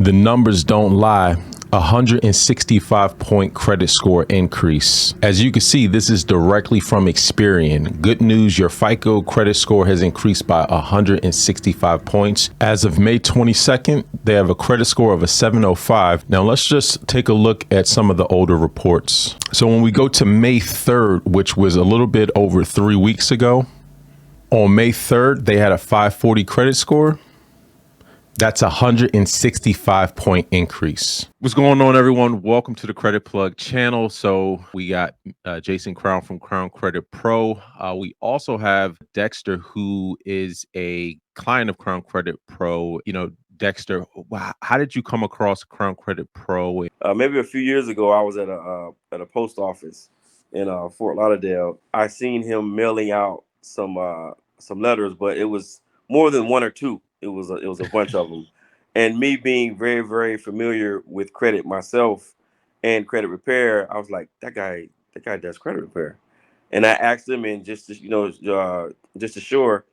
The numbers don't lie. 165-point credit score increase. As you can see, this is directly from Experian. Good news, your FICO credit score has increased by 165 points. As of May 22nd, they have a credit score of a 705. Now let's just take a look at some of the older reports. So when we go to May 3rd, which was a little bit over 3 weeks ago, on May 3rd, they had a 540 credit score. That's a 165-point increase. What's going on, everyone? Welcome to the Credit Plug channel. So we got Jason Crown from Crown Credit Pro. We also have Dexter, who is a client of Crown Credit Pro. You know, Dexter, how did you come across Crown Credit Pro? Maybe a few years ago, I was at a post office in Fort Lauderdale. I seen him mailing out some letters, but it was more than one or two. It was a bunch of them, and me being very, very familiar with credit myself and credit repair, I was like, that guy does credit repair, and I asked him, and just to sure,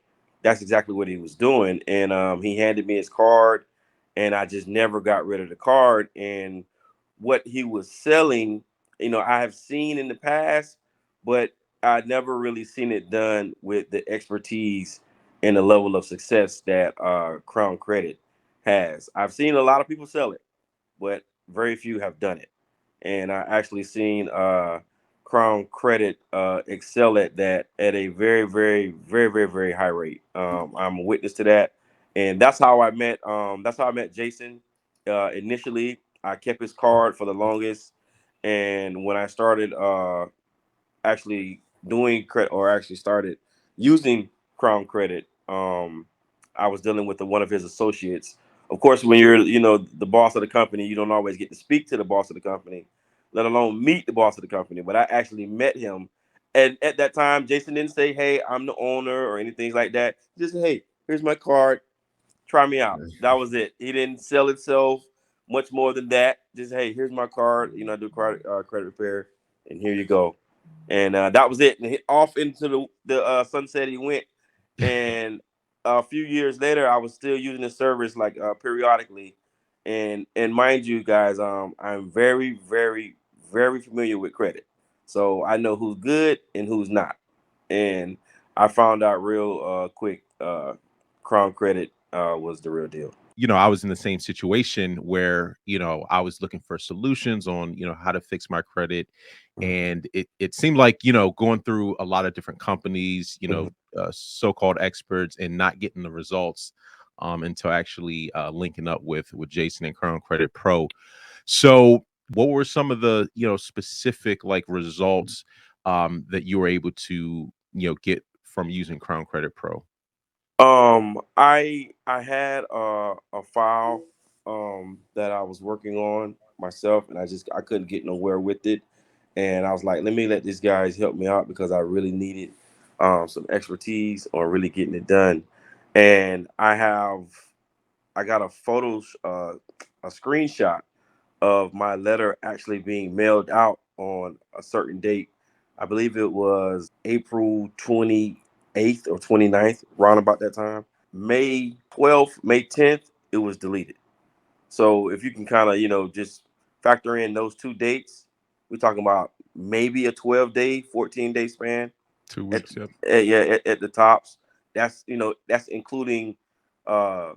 that's exactly what he was doing, and he handed me his card, and I just never got rid of the card, and what he was selling, I have seen in the past, but I'd never really seen it done with the expertise and the level of success that Crown Credit has. I've seen a lot of people sell it, but very few have done it. And I actually seen Crown Credit excel at that at a very, very, very, very, very high rate. I'm a witness to that, and that's how I met. That's how I met Jason. Initially, I kept his card for the longest, and when I started actually doing credit, or actually started using Crown Credit, I was dealing with one of his associates. Of course, when you're, the boss of the company, you don't always get to speak to the boss of the company, let alone meet the boss of the company. But I actually met him. And at that time, Jason didn't say, "Hey, I'm the owner," or anything like that. He just said, "Hey, here's my card. Try me out." That was it. He didn't sell himself much more than that. Just, "Hey, here's my card. I do credit repair, and here you go." And that was it. And off into the sunset he went. And a few years later, I was still using the service like periodically. And mind you, guys, I'm very, very, very familiar with credit, so I know who's good and who's not. And I found out real quick. Crown Credit was the real deal. I was in the same situation where, I was looking for solutions on, how to fix my credit. And it seemed like, going through a lot of different companies, so-called experts, and not getting the results until actually linking up with Jason and Crown Credit Pro. So what were some of the, specific like results that you were able to, get from using Crown Credit Pro? I had a file that I was working on myself, and I couldn't get nowhere with it, and I was like, let these guys help me out because I really needed some expertise on really getting it done, and I got a screenshot of my letter actually being mailed out on a certain date. I believe it was April 28th or 29th, around about that time. May 12th, May 10th, it was deleted. So if you can kind of, just factor in those two dates, we're talking about maybe a 12-day, 14-day span 2 weeks, yep. at the tops. That's including uh,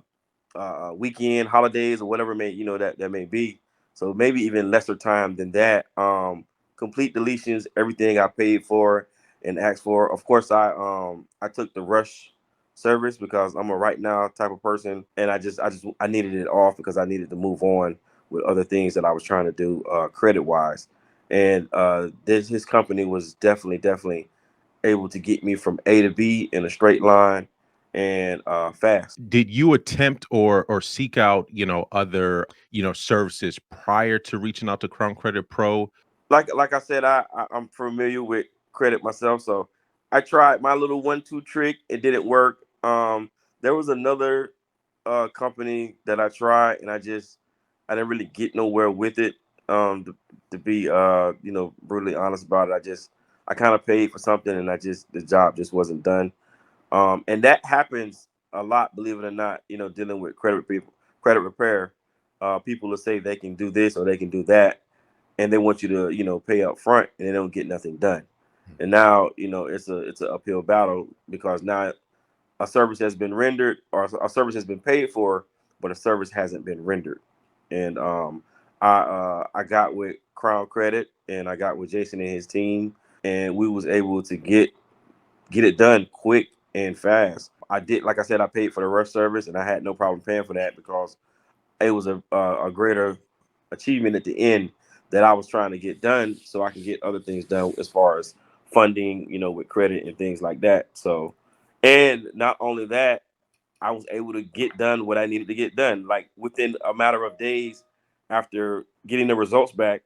weekend holidays or whatever that may be. So maybe even lesser time than that. Complete deletions, everything I paid for and asked for. Of course, I took the rush service because I'm a right now type of person, and I needed it off because I needed to move on with other things that I was trying to do credit wise. And his company was definitely able to get me from A to B in a straight line and fast. Did you attempt or seek out, other, services prior to reaching out to Crown Credit Pro? Like I said, I'm familiar with credit myself, so I tried my little 1-2 trick. It didn't work. There was another company that I tried, and I didn't really get nowhere with it. To be brutally honest about it, I kind of paid for something, and the job just wasn't done. And that happens a lot, believe it or not. Dealing with credit repair. people will say they can do this or they can do that, and they want you to pay up front, and they don't get nothing done. And now it's an uphill battle because now a service has been rendered or a service has been paid for, but a service hasn't been rendered. And I got with Crown Credit and I got with Jason and his team, and we was able to get it done quick and fast. I did, like I said, I paid for the rush service, and I had no problem paying for that because it was a greater achievement at the end that I was trying to get done, so I can get other things done as far as funding, with credit and things like that. So, and not only that, I was able to get done what I needed to get done. Like within a matter of days after getting the results back,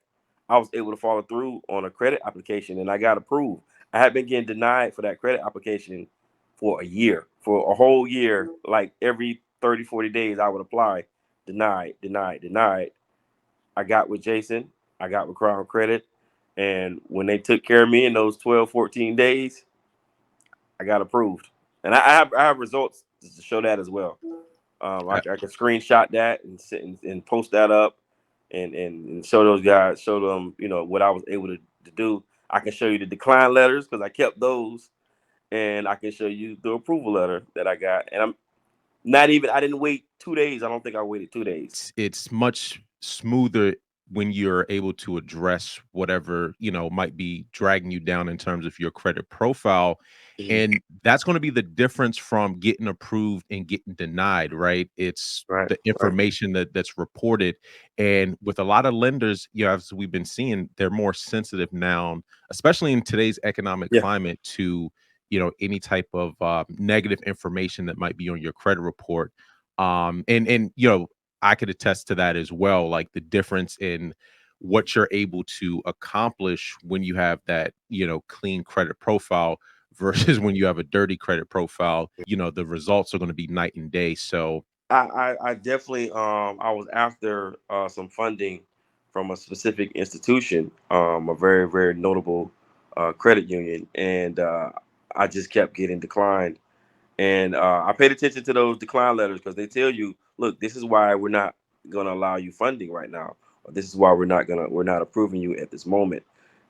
I was able to follow through on a credit application and I got approved. I had been getting denied for that credit application for a year, for a whole year. Like every 30, 40 days, I would apply, denied, denied, denied. I got with Jason, I got with Crown Credit. And when they took care of me in those 12, 14 days, I got approved. And I have results to show that as well. I can screenshot that and sit and post that up and show those guys, show them, what I was able to do. I can show you the decline letters because I kept those, and I can show you the approval letter that I got. And I didn't wait 2 days. I don't think I waited 2 days. It's much smoother when you're able to address whatever might be dragging you down in terms of your credit profile, Mhm. and that's going to be the difference from getting approved and getting denied, right? It's Right, the right. information that's reported. And with a lot of lenders, as we've been seeing, they're more sensitive now, especially in today's economic Yeah. climate, to any type of negative information that might be on your credit report. And I could attest to that as well, like the difference in what you're able to accomplish when you have that, clean credit profile versus when you have a dirty credit profile. The results are going to be night and day. So, I definitely I was after some funding from a specific institution, a very very notable credit union, and I just kept getting declined. And I paid attention to those decline letters because they tell you, look, this is why we're not going to allow you funding right now, or this is why we're not approving you at this moment.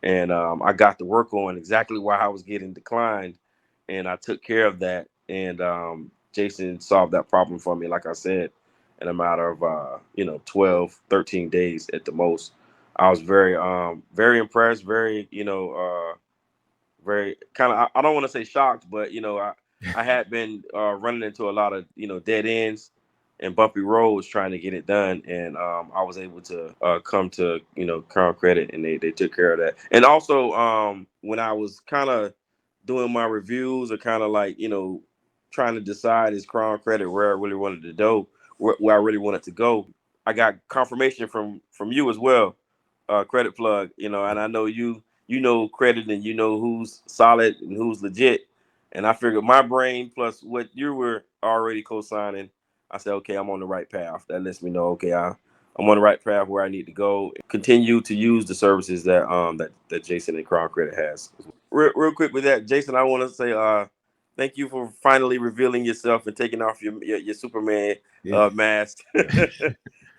And I got to work on exactly why I was getting declined, and I took care of that. And Jason solved that problem for me, like I said, in a matter of 12, 13 days at the most. I was very impressed, very very kind of I don't want to say shocked, but I had been running into a lot of dead ends and bumpy roads trying to get it done, and I was able to come to Crown Credit, and they took care of that. And also when I was kind of doing my reviews or kind of like trying to decide is Crown Credit where I really wanted to go, where I really wanted to go, I got confirmation from you as well, Credit Plug. And I know you know credit and you know who's solid and who's legit. And I figured my brain plus what you were already co-signing, I said, okay, I'm on the right path. That lets me know, okay, I'm on the right path where I need to go. Continue to use the services that Jason and Crown Credit has. Real quick with that, Jason, I want to say thank you for finally revealing yourself and taking off your Superman Yeah. mask.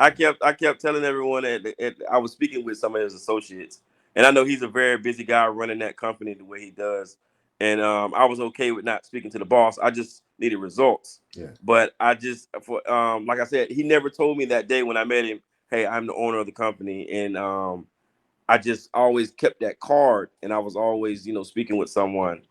I kept telling everyone that I was speaking with some of his associates, and I know he's a very busy guy running that company the way he does. And I was okay with not speaking to the boss. I just needed results. Yeah. But I just, for like I said, he never told me that day when I met him, "Hey, I'm the owner of the company," and I just always kept that card, and I was always, speaking with someone.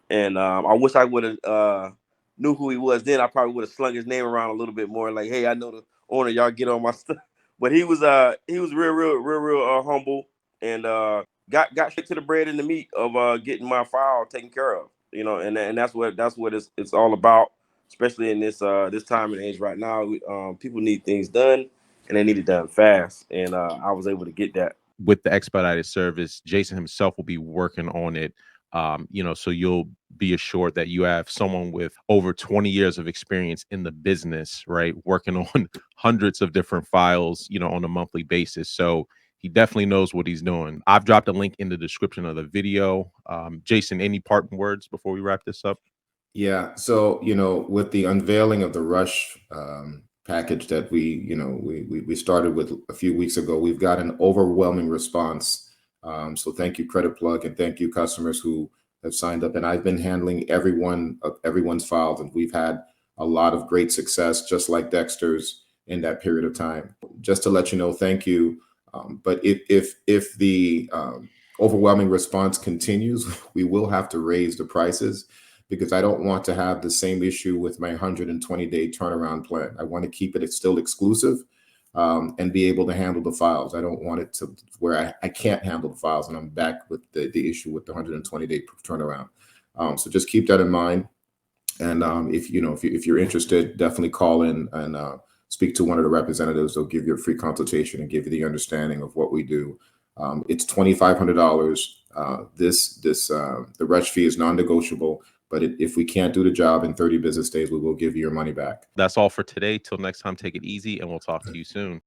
And I wish I would have knew who he was then. I probably would have slung his name around a little bit more, like, "Hey, I know the owner. Y'all get on my stuff." But he was real humble, and got straight to the bread and the meat of getting my file taken care of. And that's what it's all about, especially in this time and age right now. People need things done, and they need it done fast. And I was able to get that. with the expedited service, Jason himself will be working on it. So you'll be assured that you have someone with over 20 years of experience in the business, right? Working on hundreds of different files, on a monthly basis. So he definitely knows what he's doing. I've dropped a link in the description of the video. Jason, any parting words before we wrap this up? Yeah. So, with the unveiling of the Rush package that we started with a few weeks ago. We've got an overwhelming response. So thank you, Credit Plug, and thank you, customers who have signed up. And I've been handling everyone's files, and we've had a lot of great success, just like Dexter's in that period of time. Just to let you know, thank you. But if the overwhelming response continues, we will have to raise the prices, because I don't want to have the same issue with my 120-day turnaround plan. I want to keep it still exclusive, and be able to handle the files. I don't want it to where I can't handle the files and I'm back with the issue with the 120-day turnaround. So just keep that in mind. And if you're interested, definitely call in and speak to one of the representatives. They'll give you a free consultation and give you the understanding of what we do. It's $2,500. The rush fee is non-negotiable. But if we can't do the job in 30 business days, we will give you your money back. That's all for today. Till next time, take it easy, and we'll talk to you soon.